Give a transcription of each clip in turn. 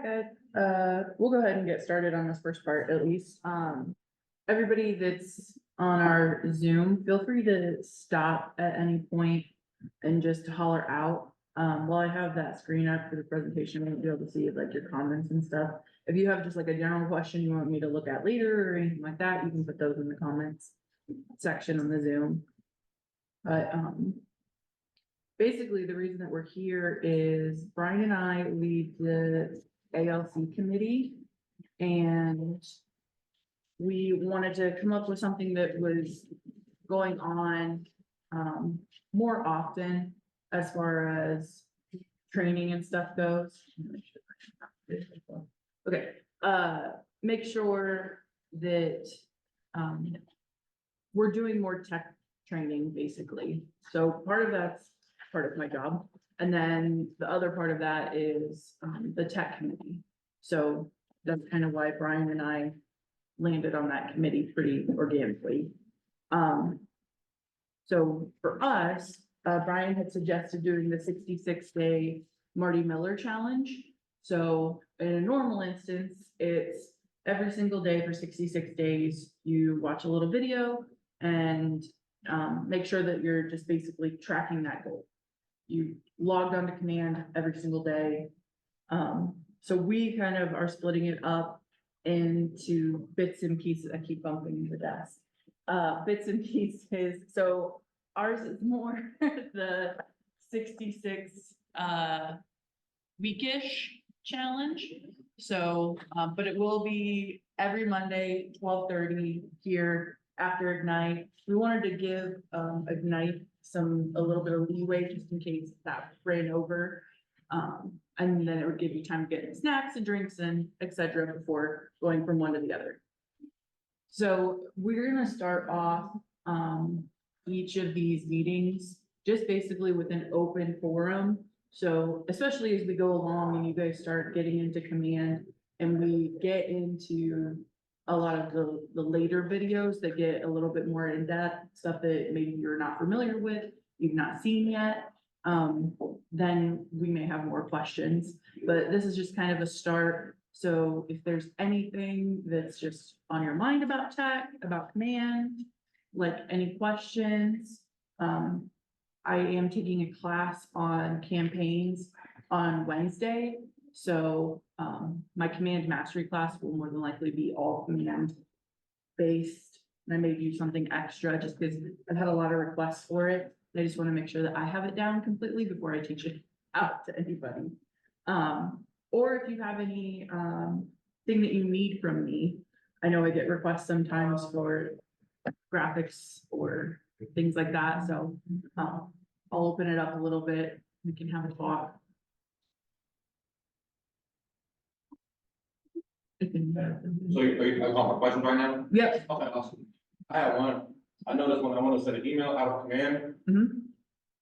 guys. We'll go ahead and get started on this first part at least. Everybody that's on our Zoom, feel free to stop at any point and just holler out. While I have that screen up for the presentation, I won't be able to see like your comments and stuff. If you have just like a general question you want me to look at later or anything like that, you can put those in the comments section on the Zoom. But basically the reason that we're here is Brian and I lead the ALC committee, and we wanted to come up with something that was going on more often as far as training and stuff goes. Okay, make sure that we're doing more tech training basically. So part of that's part of my job. And then the other part of that is the tech committee. So that's kind of why Brian and I landed on that committee pretty organically. So for us, Brian had suggested doing the 66-day Marty Miller challenge. So in a normal instance, it's every single day for 66 days, you watch a little video and make sure that you're just basically tracking that goal. You logged onto command every single day. So we kind of are splitting it up into bits and pieces. I keep bumping the desk. Bits and pieces. So ours is more the 66 weekish challenge. So, but it will be every Monday, 12:30 here after Ignite. We wanted to give Ignite a little bit of leeway just in case that ran over. And then it would give you time to get snacks and drinks and etc. before going from one to the other. So we're gonna start off each of these meetings just basically with an open forum. So especially as we go along and you guys start getting into command and we get into a lot of the later videos that get a little bit more in depth, stuff that maybe you're not familiar with, you've not seen yet, then we may have more questions, but this is just kind of a start. So if there's anything that's just on your mind about tech, about command, like any questions, I am taking a class on campaigns on Wednesday. So my command mastery class will more than likely be all command based. And I may do something extra just because I've had a lot of requests for it. I just want to make sure that I have it down completely before I teach it out to anybody. Or if you have any thing that you need from me, I know I get requests sometimes for graphics or things like that. So I'll open it up a little bit. We can have a talk. So are you calling for questions right now? Yep. Okay, awesome. I have one. I noticed when I want to send an email out of command,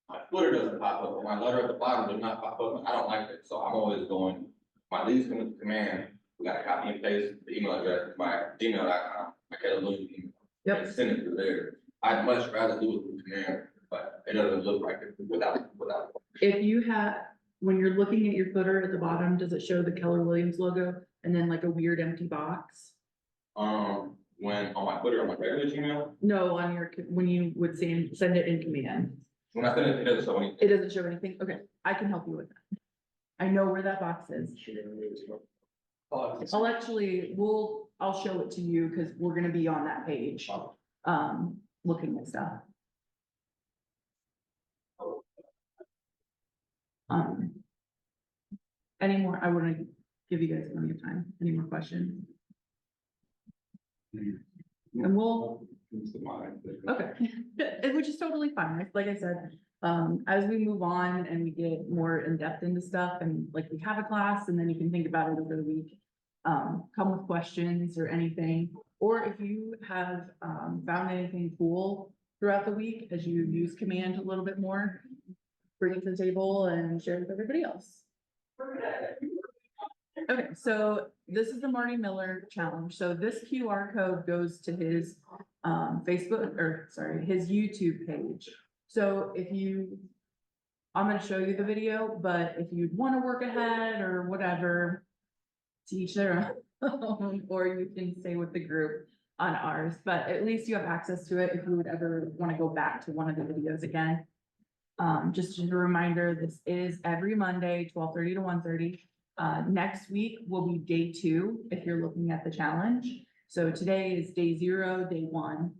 my footer doesn't pop up, my letter at the bottom does not pop up. I don't like it, so I'm always going, my leads come with command, we got to copy and paste the email address, my gmail.com, I can't lose the email. Yep. And send it through there. I'd much rather do it through command, but it doesn't look like it without. If you have, when you're looking at your footer at the bottom, does it show the Keller Williams logo and then like a weird empty box? When on my footer on my regular Gmail? No, on your, when you would send it in command. When I send it, it doesn't show anything. It doesn't show anything? Okay, I can help you with that. I know where that box is. I'll actually, I'll show it to you because we're gonna be on that page, looking at stuff. Any more? I want to give you guys plenty of time. Any more questions? And we'll, okay, which is totally fine. Like I said, as we move on and we get more in depth into stuff and like we have a class and then you can think about it over the week, come with questions or anything. Or if you have found anything cool throughout the week as you use command a little bit more, bring it to the table and share it with everybody else. Okay, so this is the Marty Miller challenge. So this QR code goes to his his YouTube page. So if I'm going to show you the video, but if you want to work ahead or whatever, to each their own, or you can stay with the group on ours, but at least you have access to it if you would ever want to go back to one of the videos again. Just as a reminder, this is every Monday, 12:30 to 1:30. Next week will be day 2, if you're looking at the challenge. So today is day 0, day 1.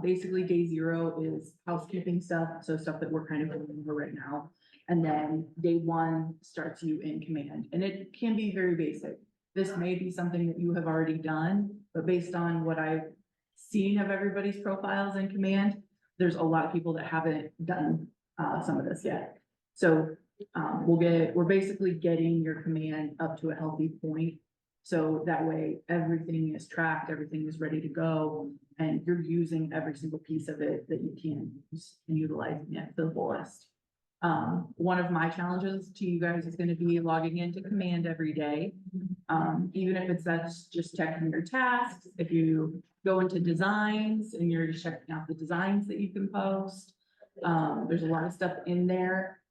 Basically day 0 is housekeeping stuff, so stuff that we're kind of going over right now. And then day 1 starts you in command, and it can be very basic. This may be something that you have already done, but based on what I've seen of everybody's profiles in command, there's a lot of people that haven't done some of this yet. So we're basically getting your command up to a healthy point. So that way everything is tracked, everything is ready to go, and you're using every single piece of it that you can use and utilizing it to the fullest. One of my challenges to you guys is going to be logging into command every day. Even if that's just checking your tasks, if you go into designs and you're just checking out the designs that you can post. There's a lot of stuff in there.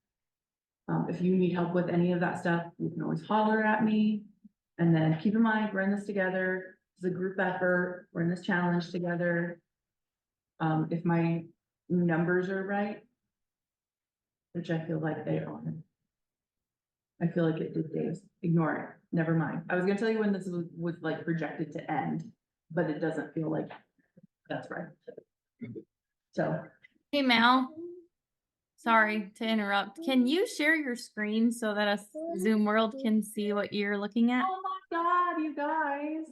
If you need help with any of that stuff, you can always holler at me. And then keep in mind, we're in this together. It's a group effort. We're in this challenge together. If my numbers are right, which I feel like they are. I feel like it did days. Ignore it. Never mind. I was gonna tell you when this was like projected to end, but it doesn't feel like that's right. So. Hey Mal, sorry to interrupt. Can you share your screen so that us Zoom world can see what you're looking at? Oh my God, you guys.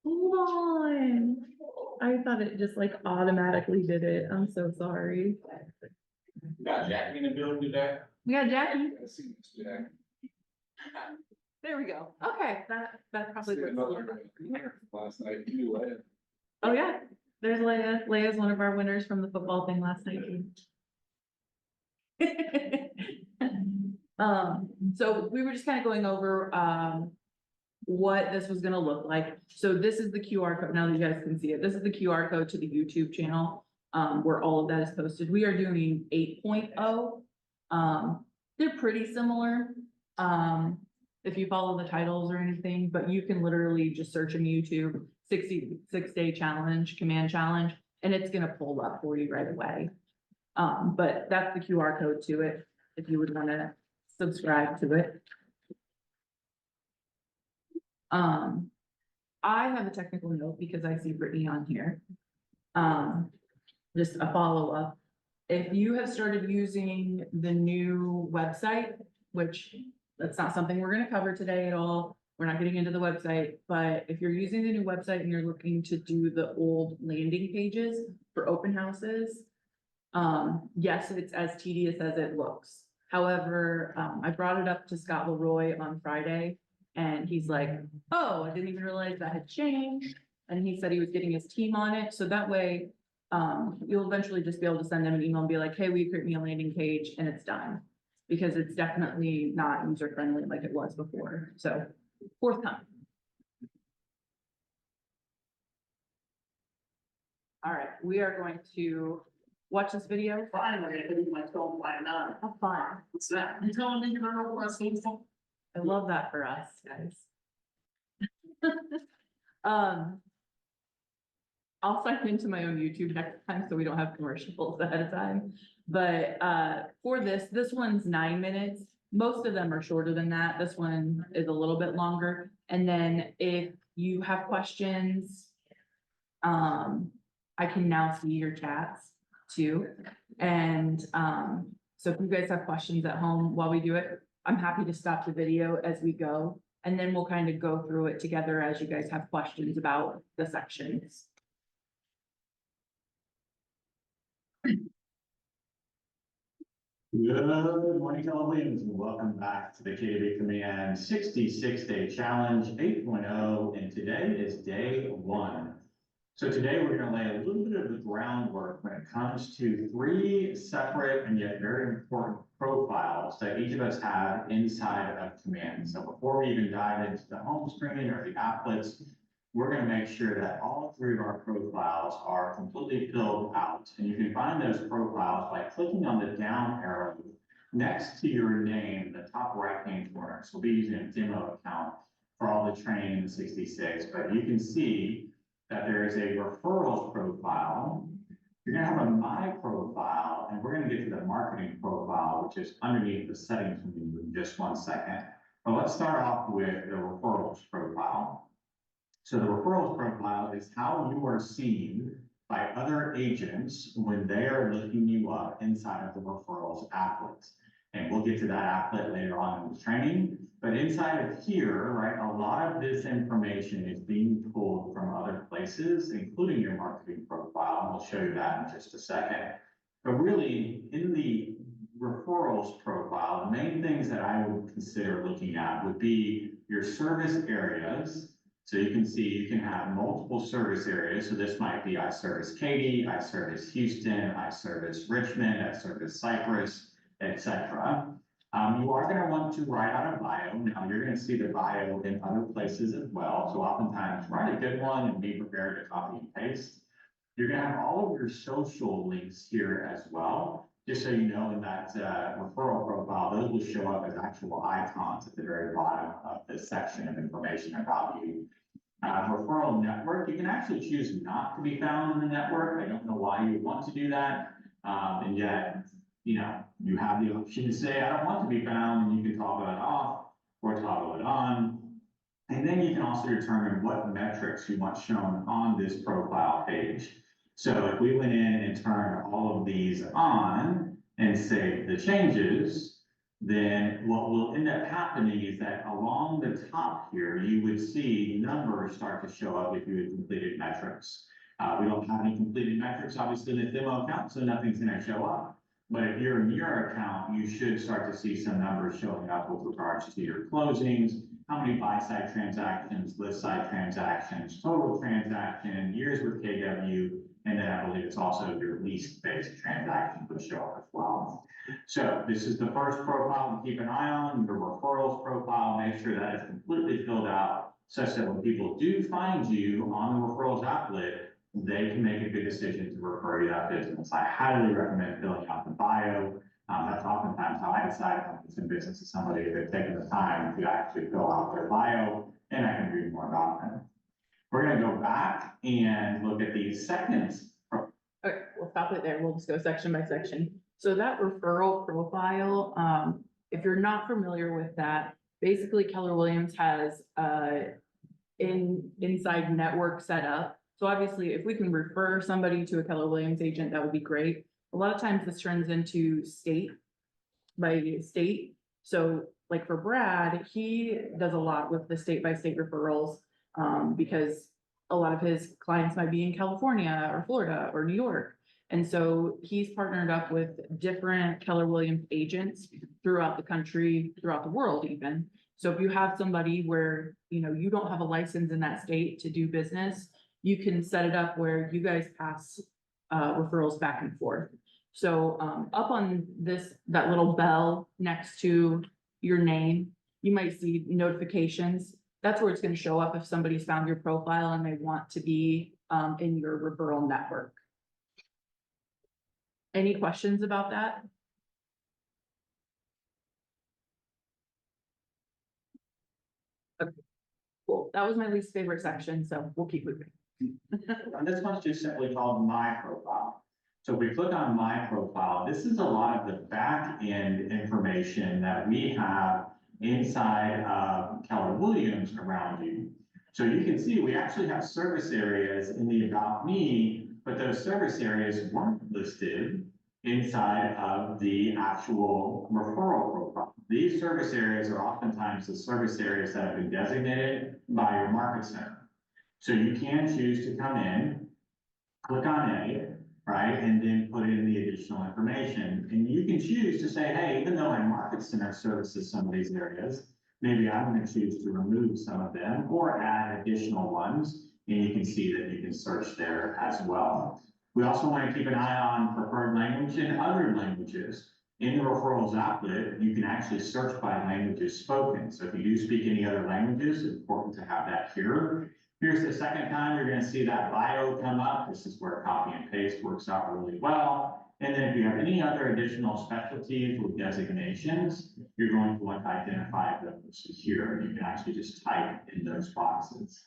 Hold on. I thought it just like automatically did it. I'm so sorry. You got Jackie in the building today? We got Jackie. I see you today. There we go. Okay, that probably looks. Last night, you knew it. Oh yeah, there's Leia. Leia's one of our winners from the football thing last night. So we were just kind of going over, what this was gonna look like. So this is the QR code. Now that you guys can see it, this is the QR code to the YouTube channel, where all of that is posted. We are doing 8.0. They're pretty similar. If you follow the titles or anything, but you can literally just search in YouTube 66-day challenge, command challenge, and it's gonna pull up for you right away. But that's the QR code to it, if you would wanna subscribe to it. I have a technical note because I see Brittany on here. Just a follow-up. If you have started using the new website, which that's not something we're gonna cover today at all. We're not getting into the website, but if you're using the new website and you're looking to do the old landing pages for open houses, yes, it's as tedious as it looks. However, I brought it up to Scott Leroy on Friday and he's like, oh, I didn't even realize that had changed. And he said he was getting his team on it. So that way, you'll eventually just be able to send them an email and be like, hey, will you create me a landing page? And it's done. Because it's definitely not user friendly like it was before. So forthcoming. All right, we are going to watch this video. Finally, I think my phone flying on. Have fun. What's that? You telling me you don't know what I'm saying? I love that for us, guys. I'll sign into my own YouTube next time so we don't have commercials ahead of time. But for this one's 9 minutes. Most of them are shorter than that. This one is a little bit longer. And then if you have questions, I can now see your chats too. And so if you guys have questions at home while we do it, I'm happy to stop the video as we go. And then we'll kind of go through it together as you guys have questions about the sections. Good morning, Californians, and welcome back to the KV Command 66-day challenge 8.0, and today is day 1. So today we're going to lay a little bit of the groundwork when it comes to 3 separate and yet very important profiles that each of us have inside of Command. So before we even dive into the home screen or the applets, we're going to make sure that all 3 of our profiles are completely filled out. And you can find those profiles by clicking on the down arrow next to your name, the top right-hand corner, so we'll be using a demo account for all the training in the 66, but you can see that there is a referrals profile. You're gonna have a my profile, and we're gonna get to the marketing profile, which is underneath the settings menu in just 1 second. But let's start off with the referrals profile. So the referrals profile is how you are seen by other agents when they are looking you up inside of the referrals applet. And we'll get to that applet later on in the training. But inside of here, right, a lot of this information is being pulled from other places, including your marketing profile. And we'll show you that in just a second. But really, in the referrals profile, the main things that I would consider looking at would be your service areas. So you can see you can have multiple service areas. So this might be I service Katy, I service Houston, I service Richmond, I service Cypress, etc. You are going to want to write out a bio. Now you're going to see the bio in other places as well. So oftentimes write a good one and be prepared to copy and paste. You're going to have all of your social links here as well. Just so you know, in that referral profile, those will show up as actual icons at the very bottom of this section of information about you. Referral network, you can actually choose not to be found in the network. I don't know why you would want to do that. And yet, you know, you have the option to say, I don't want to be found, and you can toggle it off or toggle it on. And then you can also determine what metrics you want shown on this profile page. So if we went in and turned all of these on and saved the changes, then what will end up happening is that along the top here, you would see numbers start to show up if you had completed metrics. We don't have any completed metrics, obviously, in the demo account, so nothing's going to show up. But if you're in your account, you should start to see some numbers showing up with regards to your closings, how many buy-side transactions, list-side transactions, total transaction, years with KW, and then I believe it's also your lease-based transactions would show up as well. So this is the first profile to keep an eye on, your referrals profile. Make sure that is completely filled out such that when people do find you on the referrals applet, they can make a good decision to refer you that business. I highly recommend filling out the bio. That's oftentimes how I decide if I'm in business with somebody, if they've taken the time to actually fill out their bio, and I can read more about them. We're going to go back and look at the second. Okay, we'll stop it there. We'll just go section by section. So that referral profile, if you're not familiar with that, basically Keller Williams has inside network set up. So obviously, if we can refer somebody to a Keller Williams agent, that would be great. A lot of times this turns into state by state. So like for Brad, he does a lot with the state by state referrals because a lot of his clients might be in California or Florida or New York. And so he's partnered up with different Keller Williams agents throughout the country, throughout the world even. So if you have somebody where, you know, you don't have a license in that state to do business, you can set it up where you guys pass referrals back and forth. So up on that little bell next to your name, you might see notifications. That's where it's going to show up if somebody's found your profile and they want to be in your referral network. Any questions about that? Okay, cool. That was my least favorite section, so we'll keep moving. And this one's just simply called My Profile. So if we click on My Profile, this is a lot of the back end information that we have inside of Keller Williams around you. So you can see we actually have service areas in the About Me, but those service areas weren't listed inside of the actual referral profile. These service areas are oftentimes the service areas that have been designated by your market center. So you can choose to come in, click on A, right, and then put in the additional information. And you can choose to say, hey, even though my market center services some of these areas, maybe I'm going to choose to remove some of them or add additional ones. And you can see that you can search there as well. We also want to keep an eye on preferred language and other languages. In the referrals applet, you can actually search by languages spoken. So if you do speak any other languages, it's important to have that here. Here's the second time you're going to see that bio come up. This is where copy and paste works out really well. And then if you have any other additional specialties or designations, you're going to want to identify those here, and you can actually just type in those boxes.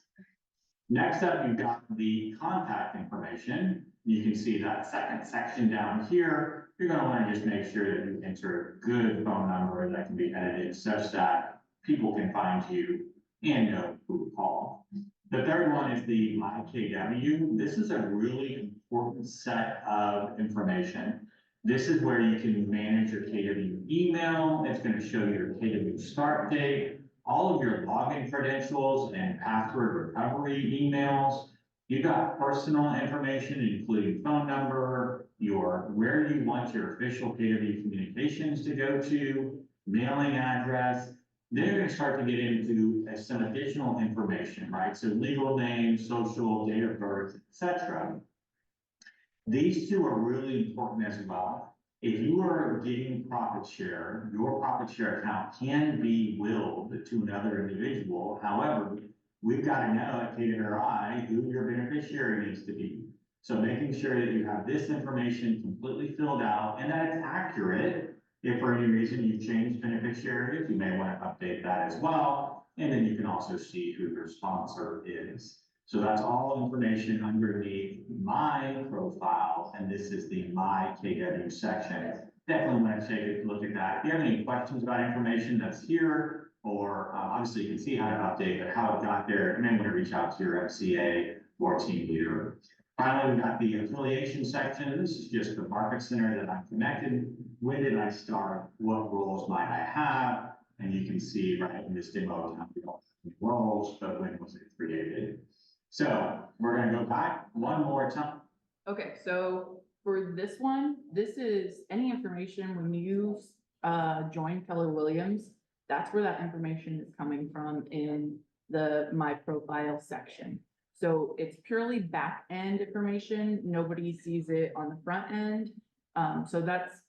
Next up, you've got the contact information. You can see that second section down here. You're going to want to just make sure that you enter a good phone number that can be edited such that people can find you and know who to call. The third one is the My KW. This is a really important set of information. This is where you can manage your KW email. It's going to show you your KW start date, all of your login credentials and password recovery emails. You've got personal information, including phone number, where you want your official KW communications to go to, mailing address. Then you're going to start to get into some additional information, right? So legal name, social, date of birth, etc. These two are really important as well. If you are getting profit share, your profit share account can be willed to another individual. However, we've got to know at KWRI who your beneficiary needs to be. So making sure that you have this information completely filled out and that it's accurate. If for any reason you've changed beneficiaries, you may want to update that as well. And then you can also see who your sponsor is. So that's all information underneath my profile, and this is the My KW section. Definitely want to take a look at that. If you have any questions about information that's here, or obviously you can see how to update, but how it got there, you may want to reach out to your MCA or team leader. Finally, we've got the affiliation section. This is just the market center that I'm connected. When did I start? What roles might I have? And you can see right in this demo, we don't have any roles, but when was it created? So we're going to go back one more time. Okay, so for this one, this is any information when you join Keller Williams, that's where that information is coming from in the My Profile section. So it's purely back end information. Nobody sees it on the front end. So that's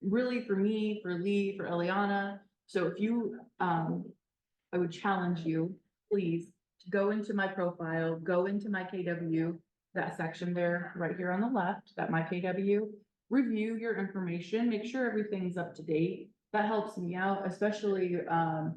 really for me, for Lee, for Eliana. So if you, I would challenge you, please, to go into my profile, go into my KW, that section there, right here on the left, that my KW, review your information, make sure everything's up to date. That helps me out, especially, I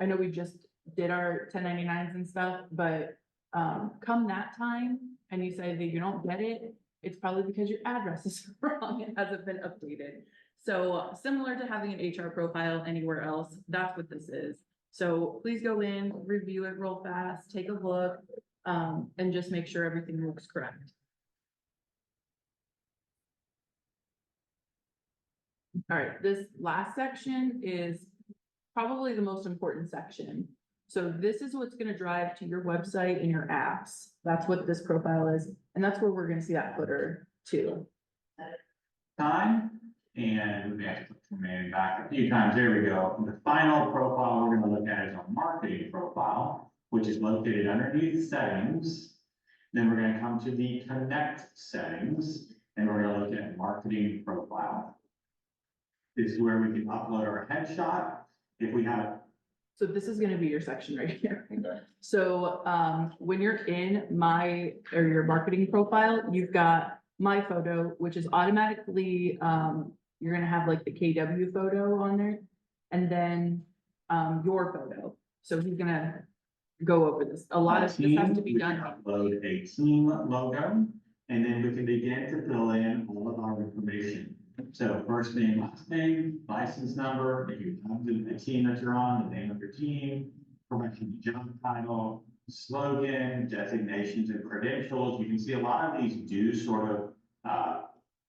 know we just did our 1099s and stuff, but come that time and you say that you don't get it, it's probably because your address is wrong and hasn't been updated. So similar to having an HR profile anywhere else, that's what this is. So please go in, review it real fast, take a look, and just make sure everything looks correct. All right, this last section is probably the most important section. So this is what's going to drive to your website and your apps. That's what this profile is. And that's where we're going to see that footer too. Time, and we may have to put the command back a few times. There we go. The final profile we're going to look at is our marketing profile, which is located underneath settings. Then we're going to come to the connect settings, and we're going to look at marketing profile. This is where we can upload our headshot. If we have. So this is going to be your section right here. Okay. So when you're in your marketing profile, you've got my photo, which is automatically, you're going to have like the KW photo on there, and then your photo. So he's going to go over this. A lot of this has to be done. Upload a team logo, and then we can begin to fill in all of our information. So first name, last name, license number, if you have the team that you're on, the name of your team, professional job title, slogan, designations and credentials. You can see a lot of these do sort of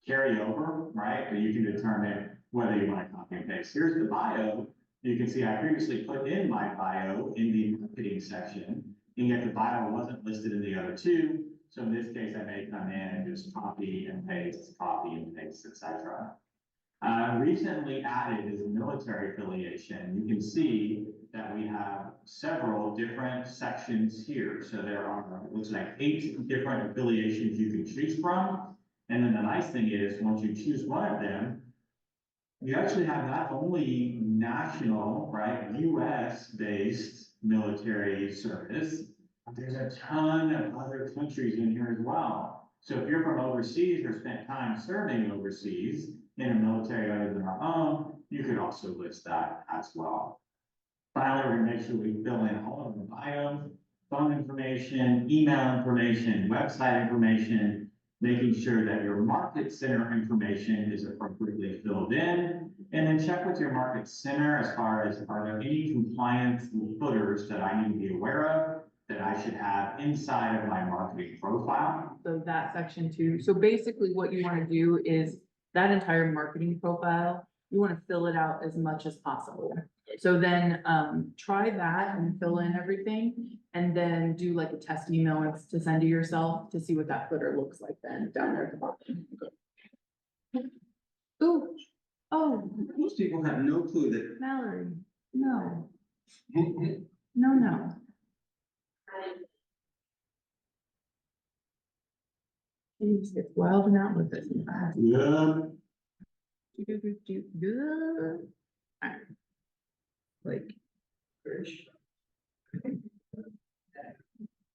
carry over, right? But you can determine whether you want to copy and paste. Here's the bio. You can see I previously put in my bio in the marketing section, and yet the bio wasn't listed in the other two. So in this case, I may come in and just copy and paste, etc. Recently added is military affiliation. You can see that we have several different sections here. So there are, it looks like 8 different affiliations you can choose from. And then the nice thing is, once you choose one of them, you actually have not only national, right, US-based military service, but there's a ton of other countries in here as well. So if you're from overseas or spent time serving overseas in a military other than our own, you could also list that as well. Finally, we're gonna make sure we fill in all of the bio, phone information, email information, website information, making sure that your market center information is appropriately filled in, and then check with your market center as far as, are there any compliance footers that I need to be aware of that I should have inside of my marketing profile? So that section too. So basically what you want to do is that entire marketing profile, you want to fill it out as much as possible. So then, try that and fill in everything and then do like a test email to send to yourself to see what that footer looks like then down there at the bottom. Ooh, oh, Most people have no clue that. Mallory, no. No. Jeez, it's wild and out with this. Yeah. Good. Like.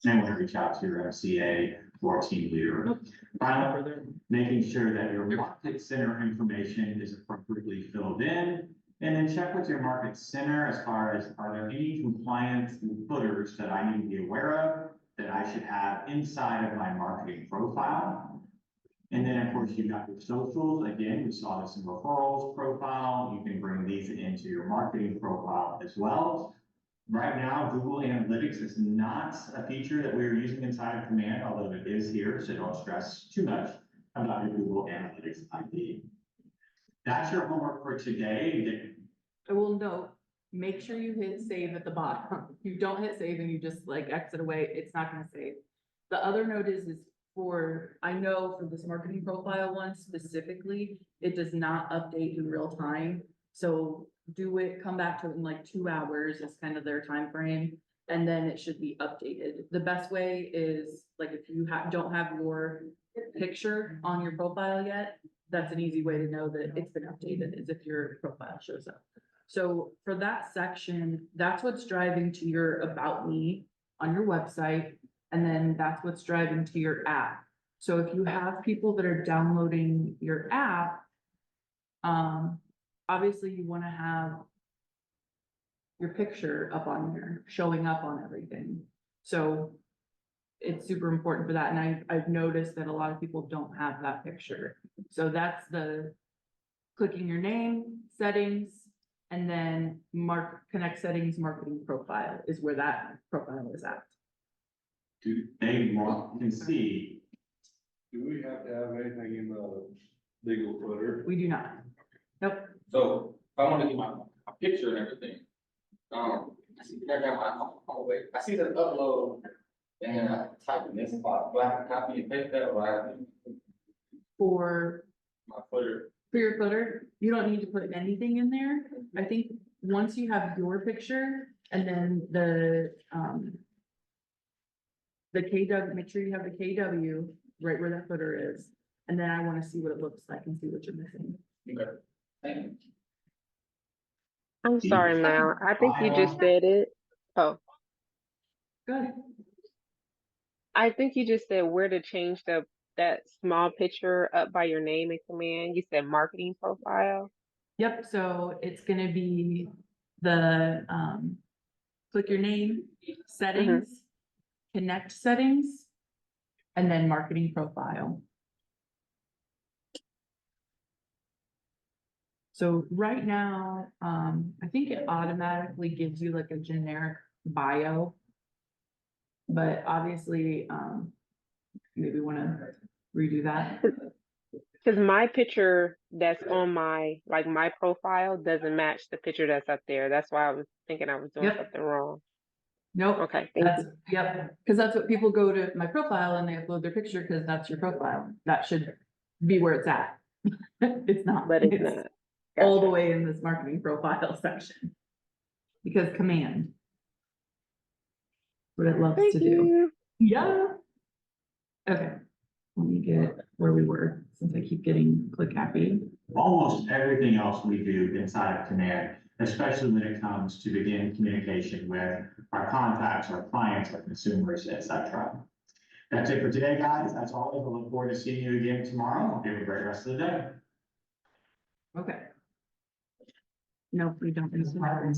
And we'll reach out to your MCA or team leader. Finally, making sure that your market center information is appropriately filled in. And then check with your market center as far as, are there any compliance footers that I need to be aware of that I should have inside of my marketing profile? And then, of course, you've got your socials. Again, we saw this in referrals profile. You can bring these into your marketing profile as well. Right now, Google Analytics is not a feature that we're using inside of Command, although it is here, so don't stress too much about your Google Analytics ID. That's your homework for today. I will note, make sure you hit save at the bottom. If you don't hit save and you just like exit away, it's not gonna save. The other note is for, I know for this marketing profile one specifically, it does not update in real time. So do it, come back to it in like 2 hours is kind of their time frame, and then it should be updated. The best way is like if you don't have your picture on your profile yet, that's an easy way to know that it's been updated, is if your profile shows up. So for that section, that's what's driving to your About Me on your website, and then that's what's driving to your app. So if you have people that are downloading your app, obviously you want to have your picture up on there, showing up on everything. So it's super important for that. And I've noticed that a lot of people don't have that picture. So that's the clicking your name, settings, and then connect settings, marketing profile is where that profile is at. Do they want to see? Do we have to have anything in the legal footer? We do not. Nope. So if I want to get my picture and everything, I see that I see the upload and I type in this spot, black copy and paste that right For my footer. your footer, you don't need to put anything in there. I think once you have your picture and then the KW, make sure you have the KW right where that footer is. And then I want to see what it looks like and see what you're missing. Okay, thank you. I'm sorry, Mal. I think you just said it. Oh, Good. I think you just said where to change that small picture up by your name and command. You said marketing profile. Yep, so it's gonna be the, click your name, settings, connect settings, and then marketing profile. So right now, I think it automatically gives you like a generic bio. But obviously, maybe wanna redo that. Because my picture that's on my profile doesn't match the picture that's up there. That's why I was thinking I was doing Yep. something wrong. Nope. Okay, thank That's, you. yep, because that's what people go to my profile and they upload their picture because that's your profile. That should be where it's at. It's not. But it's not. All the Gotcha. way in this marketing profile section. Because command. What it loves Thank to do. you. Yeah. Okay, let me get where we were, since I keep getting click happy. Almost everything else we do inside of Command, especially when it comes to begin communication with our contacts, our clients, our consumers, etc. That's it for today, guys. That's all. I look forward to seeing you again tomorrow. Hope you have a great rest of the day. Okay. No, we don't. need to know.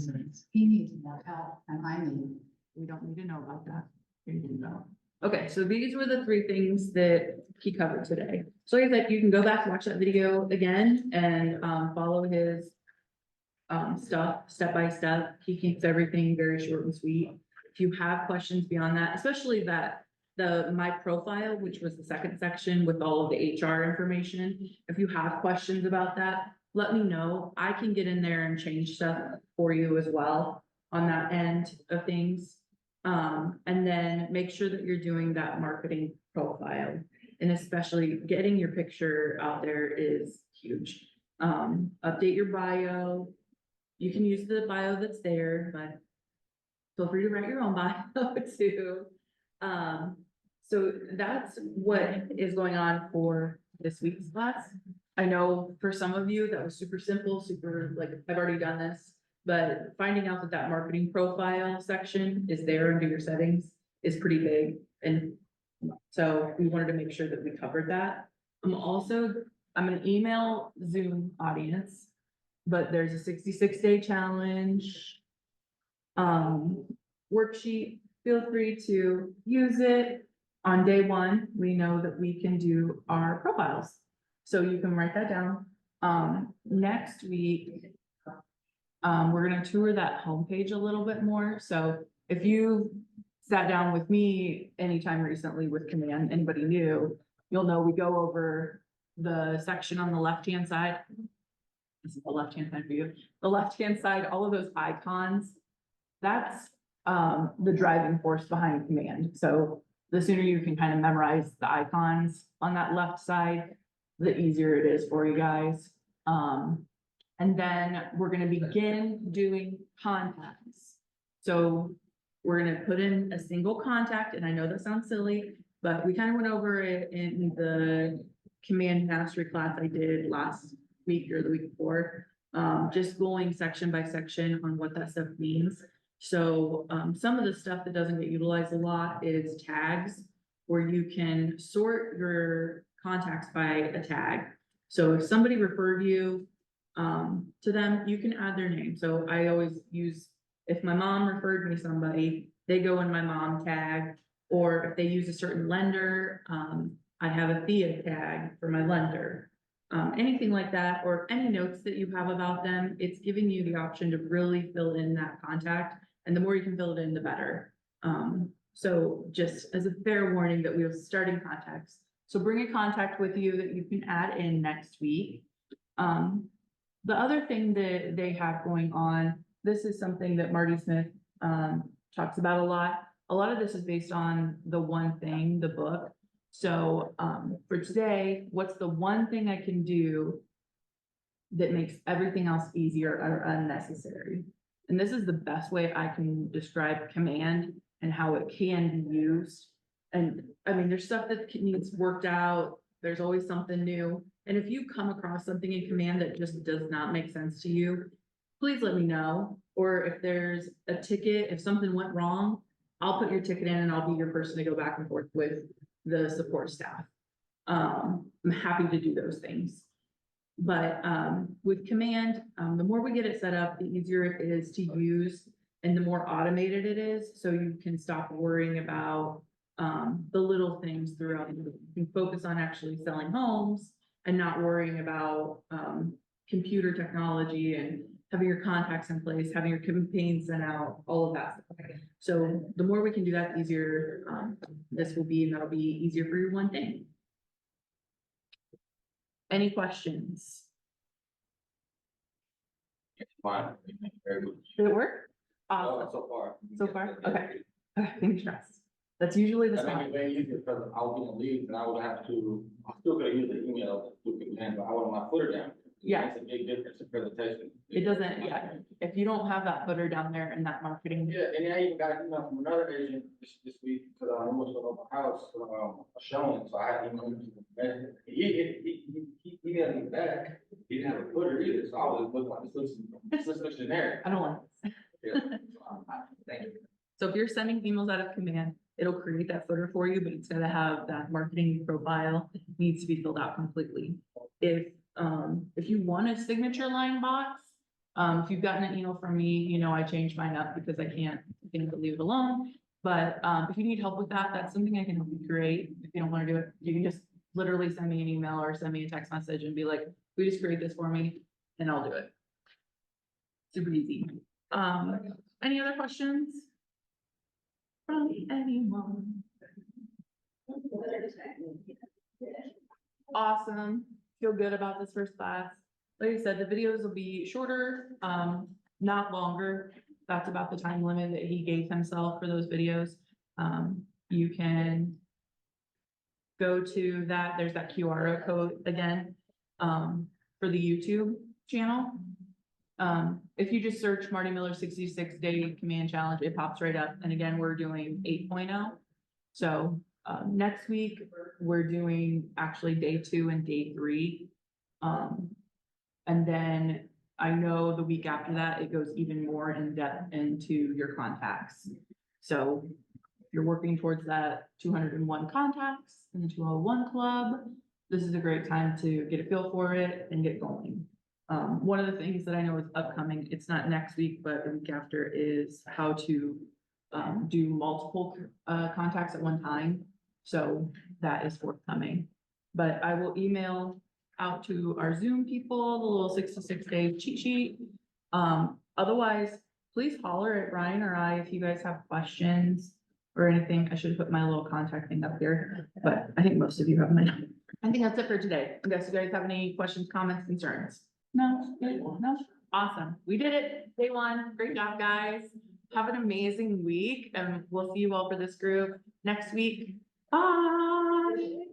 He needs more help and I need. We don't need to know about that. We need to know. Okay, so these were the 3 things that he covered today. So like I said, you can go back and watch that video again and follow his stuff step by step. He keeps everything very short and sweet. If you have questions beyond that, especially the my profile, which was the second section with all of the HR information, if you have questions about that, let me know. I can get in there and change stuff for you as well on that end of things. And then make sure that you're doing that marketing profile, and especially getting your picture out there is huge. Update your bio. You can use the bio that's there, but feel free to write your own bio too. So that's what is going on for this week's class. I know for some of you that was super simple, super like, I've already done this, but finding out that that marketing profile section is there under your settings is pretty big. And so we wanted to make sure that we covered that. I'm gonna email Zoom audience, but there's a 66-day challenge worksheet. Feel free to use it. On day 1, we know that we can do our profiles. So you can write that down. Next week, we're gonna tour that homepage a little bit more. So if you sat down with me anytime recently with Command, anybody new, you'll know we go over the section on the left-hand side. This is the left-hand side for you. The left-hand side, all of those icons, that's the driving force behind Command. So the sooner you can kind of memorize the icons on that left side, the easier it is for you guys. And then we're gonna begin doing contacts. So we're gonna put in a single contact, and I know that sounds silly, but we kind of went over it in the Command Mastery class I did last week or the week before. Just going section by section on what that stuff means. So some of the stuff that doesn't get utilized a lot is tags, where you can sort your contacts by a tag. So if somebody referred you to them, you can add their name. So I always use, if my mom referred me somebody, they go in my mom tag, or if they use a certain lender, I have a Thea tag for my lender. Anything like that, or any notes that you have about them, it's giving you the option to really fill in that contact. And the more you can fill it in, the better. So just as a fair warning that we are starting contacts. So bring a contact with you that you can add in next week. The other thing that they have going on, this is something that Marty Smith talks about a lot. A lot of this is based on the One Thing, the book. So for today, what's the one thing I can do that makes everything else easier or unnecessary? And this is the best way I can describe Command and how it can be used. And I mean, there's stuff that needs worked out. There's always something new. And if you come across something in Command that just does not make sense to you, please let me know. Or if there's a ticket, if something went wrong, I'll put your ticket in and I'll be your person to go back and forth with the support staff. I'm happy to do those things. But with Command, the more we get it set up, the easier it is to use and the more automated it is. So you can stop worrying about the little things throughout. You can focus on actually selling homes and not worrying about computer technology and having your contacts in place, having your campaigns sent out, all of that stuff. So the more we can do that, the easier this will be, and that'll be easier for your one thing. Any questions? It's fine. Thank you very much. Did it work? Oh, Awesome. so far. So far? Okay. Okay, fingers crossed. That's usually the That spot. made it very easier because I was gonna leave and I would have to, I still could have used the email to Command, but I want my footer down. Yeah. It's a big difference in presentation. It doesn't, yeah, if you don't have that footer down there and that marketing, Yeah, and I even got an email from another agent this week, because I almost went over my house, a showing, so I had emailed him. He emailed me back, he didn't have a footer either, so I was looking like, this looks generic. I don't want. Yeah. Thank you. So if you're sending emails out of Command, it'll create that footer for you, but it's gotta have that marketing profile, needs to be filled out completely. If you want a signature line box, if you've gotten an email from me, you know, I changed mine up because I can't leave it alone. But, if you need help with that, that's something I can help you create. If you don't wanna do it, you can just literally send me an email or send me a text message and be like, we just create this for me and I'll do it. Super easy. Any other questions? From anyone? Awesome. Feel good about this first class. Like I said, the videos will be shorter, not longer. That's about the time limit that he gave himself for those videos. You can go to that, there's that QR code again, for the YouTube channel. If you just search Marty Miller 66-day command challenge, it pops right up. And again, we're doing 8.0. So, next week, we're doing actually day 2 and day 3. And then I know the week after that, it goes even more in depth into your contacts. So if you're working towards that 201 contacts in the 201 club, this is a great time to get a feel for it and get going. One of the things that I know is upcoming, it's not next week, but the week after, is how to do multiple contacts at one time. So that is forthcoming. But I will email out to our Zoom people, the little 66-day cheat sheet. Otherwise, please holler at Ryan or I if you guys have questions or anything. I should have put my little contact thing up here, but I think most of you have my number. I think that's it for today. Unless you guys have any questions, comments, concerns? No? No? Awesome. We did it. Day 1. Great job, guys. Have an amazing week, and we'll see you all for this group next week. Bye.